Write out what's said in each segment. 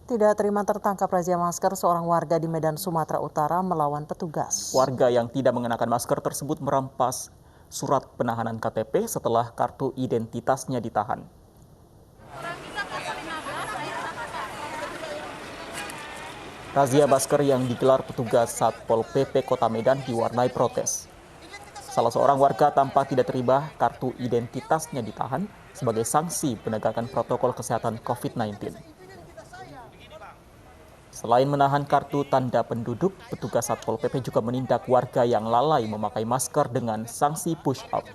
Tidak terima tertangkap razia masker, seorang warga di Medan, Sumatera Utara melawan petugas. Warga yang tidak mengenakan masker tersebut merampas surat penahanan KTP setelah kartu identitasnya ditahan. Razia masker yang digelar petugas Satpol PP Kota Medan diwarnai protes. Salah seorang warga tampak tidak terima kartu identitasnya ditahan sebagai sanksi penegakan protokol kesehatan COVID-19. Selain menahan kartu tanda penduduk, petugas Satpol PP juga menindak warga yang lalai memakai masker dengan sanksi push up.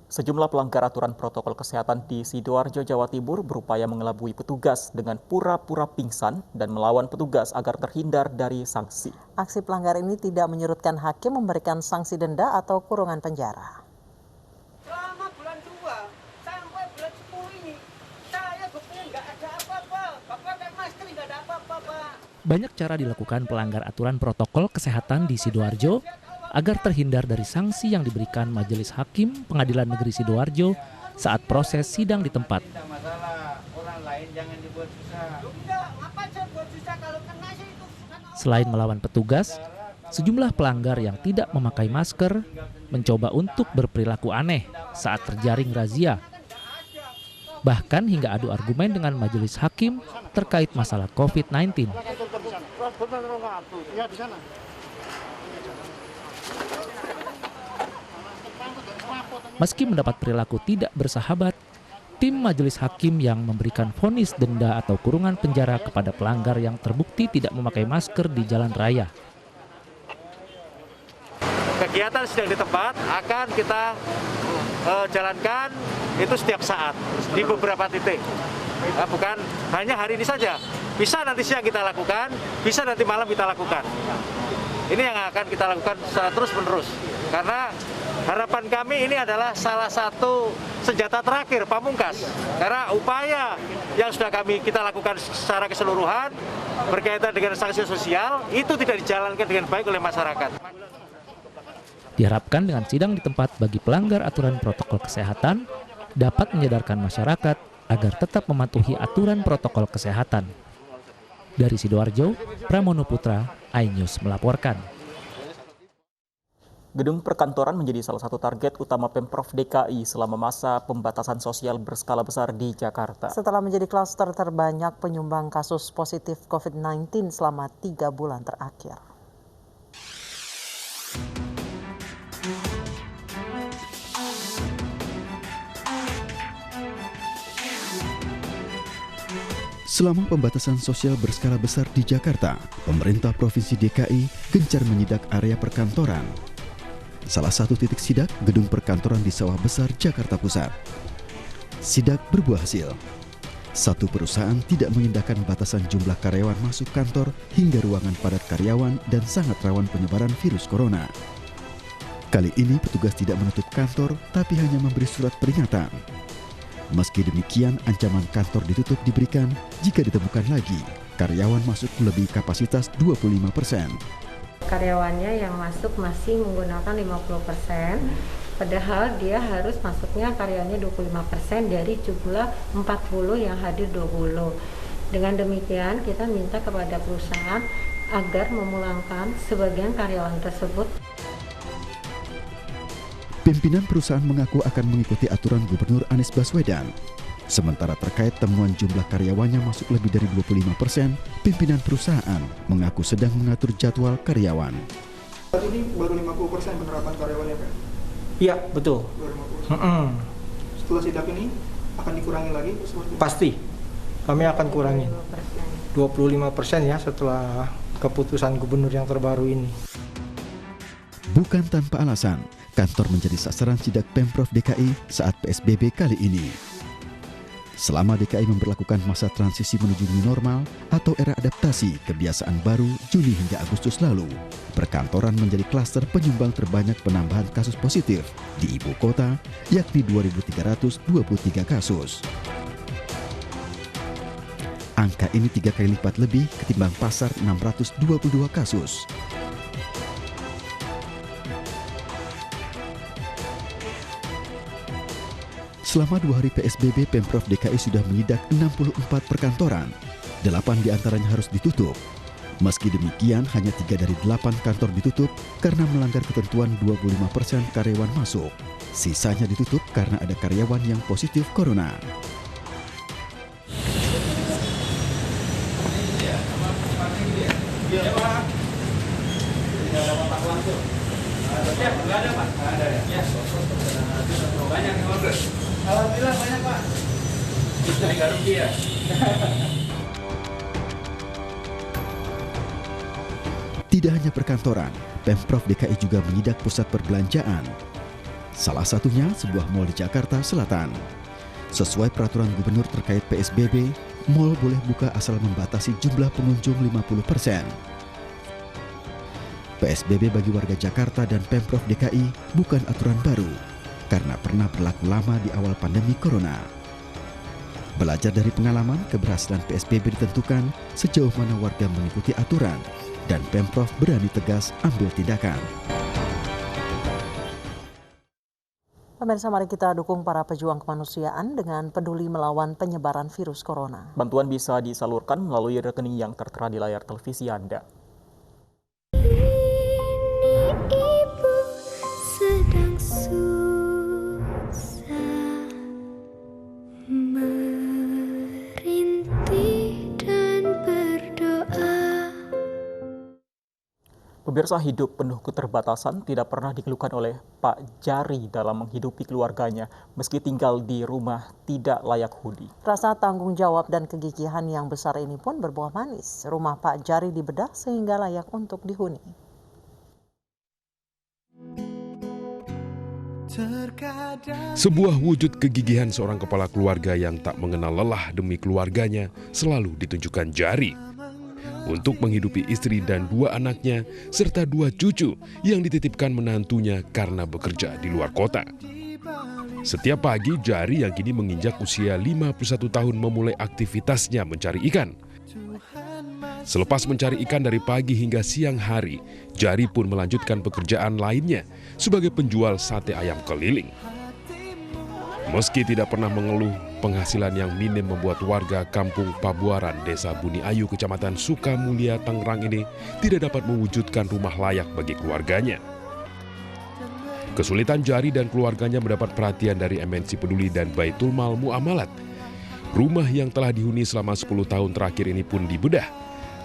Sejumlah pelanggar aturan protokol kesehatan di Sidoarjo, Jawa Timur berupaya mengelabui petugas dengan pura-pura pingsan dan melawan petugas agar terhindar dari sanksi. Aksi pelanggar ini tidak menyurutkan hakim memberikan sanksi denda atau kurungan penjara. Selama bulan 2 sampai bulan 10 ini, saya buktinya nggak ada apa-apa. Bapak pakai masker nggak ada apa-apa, Pak. Banyak cara dilakukan pelanggar aturan protokol kesehatan di Sidoarjo agar terhindar dari sanksi yang diberikan Majelis Hakim Pengadilan Negeri Sidoarjo saat proses sidang di tempat. Selain melawan petugas, sejumlah pelanggar yang tidak memakai masker mencoba untuk berperilaku aneh saat terjaring razia. Bahkan hingga adu argumen dengan Majelis Hakim terkait masalah COVID-19. Meski mendapat perilaku tidak bersahabat, tim Majelis Hakim yang memberikan vonis denda atau kurungan penjara kepada pelanggar yang terbukti tidak memakai masker di jalan raya. Kegiatan sidang di tempat akan kita jalankan itu setiap saat di beberapa titik. Bukan hanya hari ini saja, bisa nanti siang kita lakukan, bisa nanti malam kita lakukan. Ini yang akan kita lakukan terus-menerus. Karena harapan kami ini adalah salah satu senjata terakhir pamungkas. Karena upaya yang sudah kita lakukan secara keseluruhan berkaitan dengan sanksi sosial itu tidak dijalankan dengan baik oleh masyarakat. Diharapkan dengan sidang di tempat bagi pelanggar aturan protokol kesehatan dapat menyadarkan masyarakat agar tetap mematuhi aturan protokol kesehatan. Dari Sidoarjo, Pramono Putra, iNews melaporkan. Gedung perkantoran menjadi salah satu target utama Pemprov DKI selama masa pembatasan sosial berskala besar di Jakarta. Setelah menjadi klaster terbanyak penyumbang kasus positif COVID-19 selama 3 bulan terakhir. Selama pembatasan sosial berskala besar di Jakarta, pemerintah Provinsi DKI gencar menyidak area perkantoran. Salah satu titik sidak, gedung perkantoran di Sawah Besar, Jakarta Pusat. Sidak berbuah hasil. Satu perusahaan tidak mengindahkan batasan jumlah karyawan masuk kantor hingga ruangan padat karyawan dan sangat rawan penyebaran virus corona. Kali ini petugas tidak menutup kantor, tapi hanya memberi surat peringatan. Meski demikian, ancaman kantor ditutup diberikan jika ditemukan lagi karyawan masuk melebihi kapasitas 25%. Karyawannya yang masuk masih menggunakan 50%, padahal dia harus masuknya karyawannya 25% dari jumlah 40 yang hadir 20. Dengan demikian, kita minta kepada perusahaan agar memulangkan sebagian karyawan tersebut. Pimpinan perusahaan mengaku akan mengikuti aturan Gubernur Anies Baswedan. Sementara terkait temuan jumlah karyawannya masuk lebih dari 25%, pimpinan perusahaan mengaku sedang mengatur jadwal karyawan. Saat ini baru 50% penerapan karyawannya, Pak? Iya, betul. Baru 50%. Setelah sidak ini akan dikurangi lagi? Pasti, kami akan kurangi 25% ya setelah keputusan Gubernur yang terbaru ini. Bukan tanpa alasan, kantor menjadi sasaran sidak Pemprov DKI saat PSBB kali ini. Selama DKI memberlakukan masa transisi menuju new normal atau era adaptasi kebiasaan baru Juni hingga Agustus lalu, perkantoran menjadi klaster penyumbang terbanyak penambahan kasus positif di ibu kota, yakni 2.323 kasus. Angka ini 3 kali lipat lebih ketimbang pasar 622 kasus. Selama 2 hari PSBB, Pemprov DKI sudah menyidak 64 perkantoran. 8 diantaranya harus ditutup. Meski demikian, hanya 3 dari 8 kantor ditutup karena melanggar ketentuan 25% karyawan masuk. Sisanya ditutup karena ada karyawan yang positif corona. Alhamdulillah banyak Pak. Bisa digaruki ya. Tidak hanya perkantoran, Pemprov DKI juga menyidak pusat perbelanjaan. Salah satunya sebuah mal di Jakarta Selatan. Sesuai peraturan gubernur terkait PSBB, mal boleh buka asal membatasi jumlah pengunjung 50%. PSBB bagi warga Jakarta dan Pemprov DKI bukan aturan baru, karena pernah berlaku lama di awal pandemi corona. Belajar dari pengalaman, keberhasilan PSBB ditentukan sejauh mana warga mengikuti aturan, dan Pemprov berani tegas ambil tindakan. Pemirsa, mari kita dukung para pejuang kemanusiaan dengan peduli melawan penyebaran virus corona. Bantuan bisa disalurkan melalui rekening yang tertera di layar televisi Anda. Ibu sedang susah merintih dan berdoa. Pemirsa, hidup penuh keterbatasan tidak pernah dikeluhkan oleh Pak Jari dalam menghidupi keluarganya meski tinggal di rumah tidak layak huni. Rasa tanggung jawab dan kegigihan yang besar ini pun berbuah manis. Rumah Pak Jari dibedah sehingga layak untuk dihuni. Sebuah wujud kegigihan seorang kepala keluarga yang tak mengenal lelah demi keluarganya selalu ditunjukkan Jari. Untuk menghidupi istri dan 2 anaknya, serta 2 cucu yang dititipkan menantunya karena bekerja di luar kota. Setiap pagi, Jari yang kini menginjak usia 51 tahun memulai aktivitasnya mencari ikan. Selepas mencari ikan dari pagi hingga siang hari, Jari pun melanjutkan pekerjaan lainnya sebagai penjual sate ayam keliling. Meski tidak pernah mengeluh, penghasilan yang minim membuat warga kampung Pabuaran, Desa Buni Ayu, Kecamatan Sukamulia, Tangerang ini tidak dapat mewujudkan rumah layak bagi keluarganya. Kesulitan Jari dan keluarganya mendapat perhatian dari MNC Peduli dan Baitul Mal Muamalat. Rumah yang telah dihuni selama 10 tahun terakhir ini pun dibedah.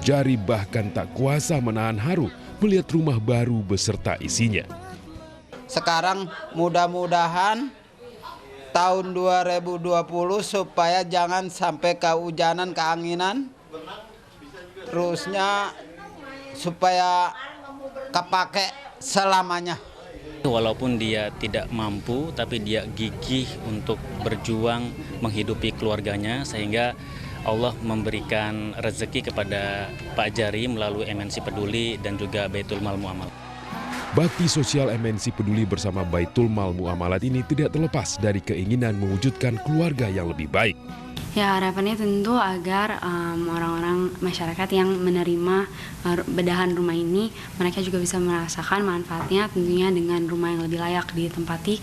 Jari bahkan tak kuasa menahan haru melihat rumah baru beserta isinya. Sekarang mudah-mudahan tahun 2020 supaya jangan sampai kehujanan, keanginan. Terusnya supaya kepake selamanya. Walaupun dia tidak mampu, tapi dia gigih untuk berjuang menghidupi keluarganya sehingga Allah memberikan rezeki kepada Pak Jari melalui MNC Peduli dan juga Baitul Mal Muamalat. Bakti sosial MNC Peduli bersama Baitul Mal Muamalat ini tidak terlepas dari keinginan mewujudkan keluarga yang lebih baik. Ya, harapannya tentu agar orang-orang masyarakat yang menerima bedahan rumah ini, mereka juga bisa merasakan manfaatnya tentunya dengan rumah yang lebih layak ditempati,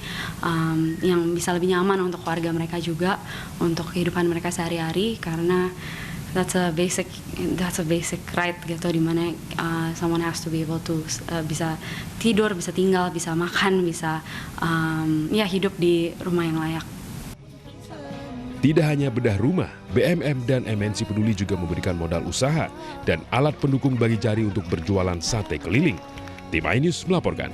yang bisa lebih nyaman untuk keluarga mereka juga, untuk kehidupan mereka sehari-hari, karena that's a basic right gitu, dimana someone has to be able to bisa tidur, bisa tinggal, bisa makan, bisa hidup di rumah yang layak. Tidak hanya bedah rumah, BMM dan MNC Peduli juga memberikan modal usaha dan alat pendukung bagi Jari untuk berjualan sate keliling. Tim iNews melaporkan.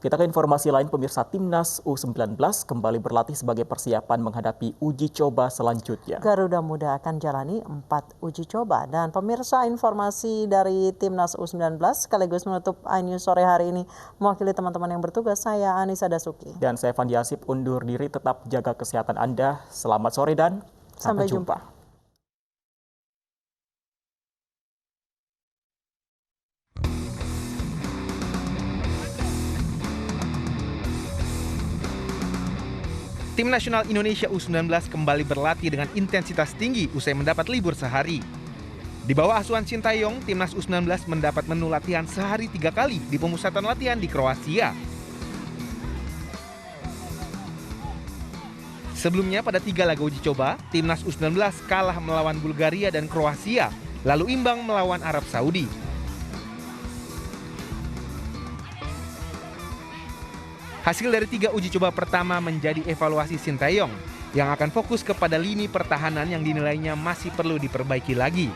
Kita ke informasi lain, pemirsa. Timnas U19 kembali berlatih sebagai persiapan menghadapi uji coba selanjutnya. Garuda Muda akan jalani 4 uji coba. Dan pemirsa, informasi dari Timnas U19 sekaligus menutup iNews sore hari ini. Mewakili teman-teman yang bertugas, saya Anissa Dasuki. Dan saya Fandi Asip undur diri, tetap jaga kesehatan Anda. Selamat sore dan sampai jumpa. Tim nasional Indonesia U19 kembali berlatih dengan intensitas tinggi usai mendapat libur sehari. Di bawah asuhan Sintayong, Timnas U19 mendapat menu latihan sehari 3 kali di pemusatan latihan di Kroasia. Sebelumnya pada 3 laga uji coba, Timnas U19 kalah melawan Bulgaria dan Kroasia, lalu imbang melawan Arab Saudi. Hasil dari 3 uji coba pertama menjadi evaluasi Sintayong yang akan fokus kepada lini pertahanan yang dinilainya masih perlu diperbaiki lagi.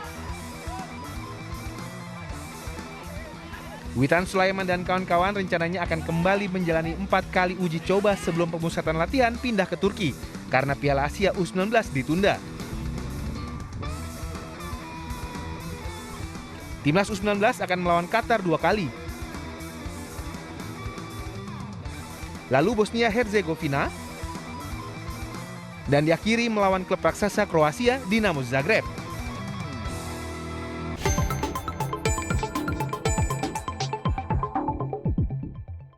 Witan Sulaiman dan kawan-kawan rencananya akan kembali menjalani 4 kali uji coba sebelum pemusatan latihan pindah ke Turki karena Piala Asia U19 ditunda. Timnas U19 akan melawan Qatar 2 kali. Lalu Bosnia-Herzegovina, dan diakhiri melawan klub raksasa Kroasia Dinamo Zagreb.